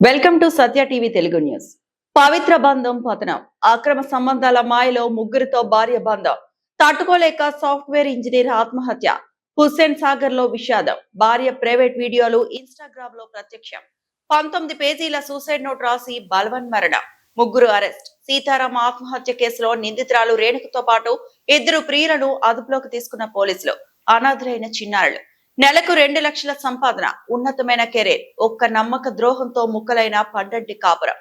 Welcome to Satya TV Telugu news. పవిత్ర బంధం పతనం, అక్రమ సంబంధాల మాయలో ముగ్గురితో భార్య బంధం, తట్టుకోలేక సాఫ్ట్వేర్ ఇంజనీర్ ఆత్మహత్య, హుస్సేన్ సాగర్ లో విషాదం, భార్య ప్రైవేట్ వీడియోలు ఇన్స్టాగ్రామ్ లో ప్రత్యక్షం, 19 పేజీల సూసైడ్ నోట్ రాసి బలవన్ మరణ, ముగ్గురు అరెస్ట్. సీతారాం ఆత్మహత్య కేసులో నిందితురాలు రేణుకతో పాటు 2 ప్రియులను అదుపులోకి తీసుకున్న పోలీసులు. అనాథులైన చిన్నారులు. నెలకు 2 లక్షల సంపాదన, ఉన్నతమైన కెరీర్, ఒక్క నమ్మక ద్రోహంతో ముక్కలైన పండంటి కాపురం.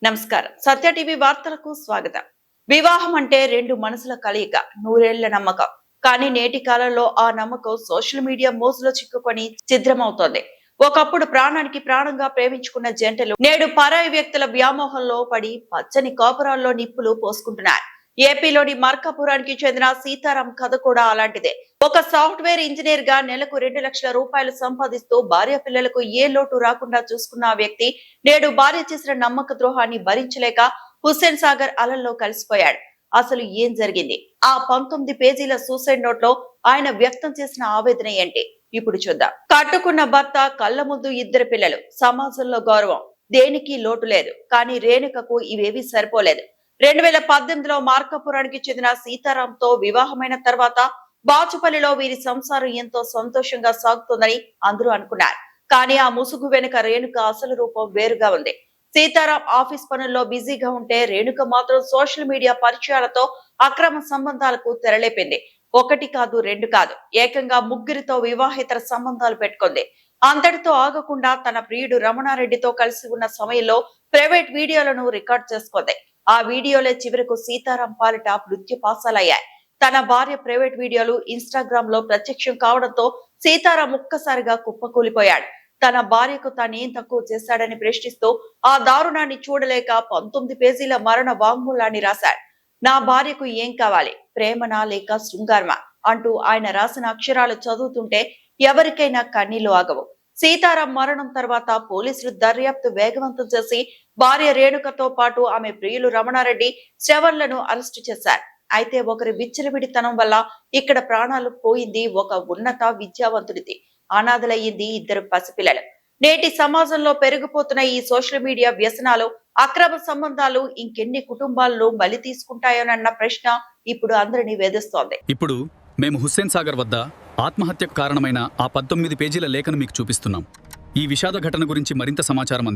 నమస్కారం, సత్య టీవీ వార్తలకు స్వాగతం. వివాహం అంటే 2 మనసుల కలయిక, 100 ఏళ్ల నమ్మకం. కానీ నేటి కాలంలో ఆ నమ్మకం సోషల్ మీడియా మోజులో చిక్కుకొని ఛిద్రమవుతోంది. ఒకప్పుడు ప్రాణానికి ప్రాణంగా ప్రేమించుకున్న జంటలు నేడు పరాయి వ్యక్తుల వ్యామోహంలో పడి పచ్చని కాపురాల్లో నిప్పులు పోసుకుంటున్నారు. ఏపీలోని మార్కాపురానికి చెందిన సీతారాం కథ కూడా అలాంటిదే. ఒక సాఫ్ట్వేర్ ఇంజనీర్ గా నెలకు 2 లక్షల రూపాయలు సంపాదిస్తూ భార్య పిల్లలకు ఏ లోటు రాకుండా చూసుకున్న ఆ వ్యక్తి నేడు భార్య చేసిన నమ్మక ద్రోహాన్ని భరించలేక హుస్సేన్ సాగర్ అలల్లో కలిసిపోయాడు. అసలు ఏం జరిగింది? ఆ 19 పేజీల సూసైడ్ నోట్ లో ఆయన వ్యక్తం చేసిన ఆవేదన ఏంటి? ఇప్పుడు చూద్దాం. కట్టుకున్న భర్త, కళ్ళ ముందు 2 పిల్లలు, సమాజంలో గౌరవం, దేనికి లోటు లేదు. కానీ రేణుకకు ఇవేవీ సరిపోలేదు. 2018లో మార్కాపురానికి చెందిన సీతారాంతో వివాహమైన తర్వాత బాచుపల్లిలో వీరి సంసారం ఎంతో సంతోషంగా సాగుతోందని అందరూ అనుకున్నారు. కానీ ఆ ముసుగు వెనుక రేణుక అసలు రూపం వేరుగా ఉంది. సీతారాం ఆఫీస్ పనుల్లో బిజీగా ఉంటే రేణుక మాత్రం సోషల్ మీడియా పరిచయాలతో అక్రమ సంబంధాలకు తెరలేపింది. 1 కాదు 2 కాదు, ఏకంగా 3 వివాహేతర సంబంధాలు పెట్టుకుంది. అంతటితో ఆగకుండా తన ప్రియుడు రమణారెడ్డితో కలిసి ఉన్న సమయంలో ప్రైవేట్ వీడియోలను రికార్డ్ చేసుకుంది. ఆ వీడియోలే చివరకు సీతారాం పాలిట మృత్యుపాసాలయ్యాయి. తన భార్య ప్రైవేట్ వీడియోలు ఇన్స్టాగ్రామ్ లో ప్రత్యక్షం కావడంతో సీతారాం ఒక్కసారిగా కుప్పకూలిపోయాడు. తన భార్యకు తానేం తక్కువ చేశాడని ప్రశ్నిస్తూ ఆ దారుణాన్ని చూడలేక 19 పేజీల మరణ వాంగ్మూలాన్ని రాశాడు. నా భార్యకు ఏం కావాలి? ప్రేమనా లేక శృంగారమా అంటూ ఆయన రాసిన అక్షరాలు చదువుతుంటే ఎవరికైనా కన్నీళ్లు ఆగవు. సీతారాం మరణం తర్వాత పోలీసులు దర్యాప్తు వేగవంతం చేసి భార్య రేణుకతో పాటు ఆమె ప్రియులు రమణారెడ్డి, శ్రవణ్లను అరెస్టు చేశారు. అయితే ఒకరి విచ్చలవిడితనం వల్ల ఇక్కడ ప్రాణాలు పోయింది ఒక ఉన్నత విద్యావంతుడిది. అనాథలయ్యింది 2 పసిపిల్లలు. నేటి సమాజంలో పెరిగిపోతున్న ఈ సోషల్ మీడియా వ్యసనాలు, అక్రమ సంబంధాలు ఇంకెన్ని కుటుంబాలను బలి తీసుకుంటాయోనన్న ప్రశ్న ఇప్పుడు అందరినీ వేధిస్తోంది. ఇప్పుడు మేము హుస్సేన్ సాగర్ వద్ద ఆత్మహత్యకు కారణమైన ఆ 19 పేజీల లేఖను మీకు చూపిస్తున్నాం. ఈ విషాద ఘటన గురించి మరింత సమాచారం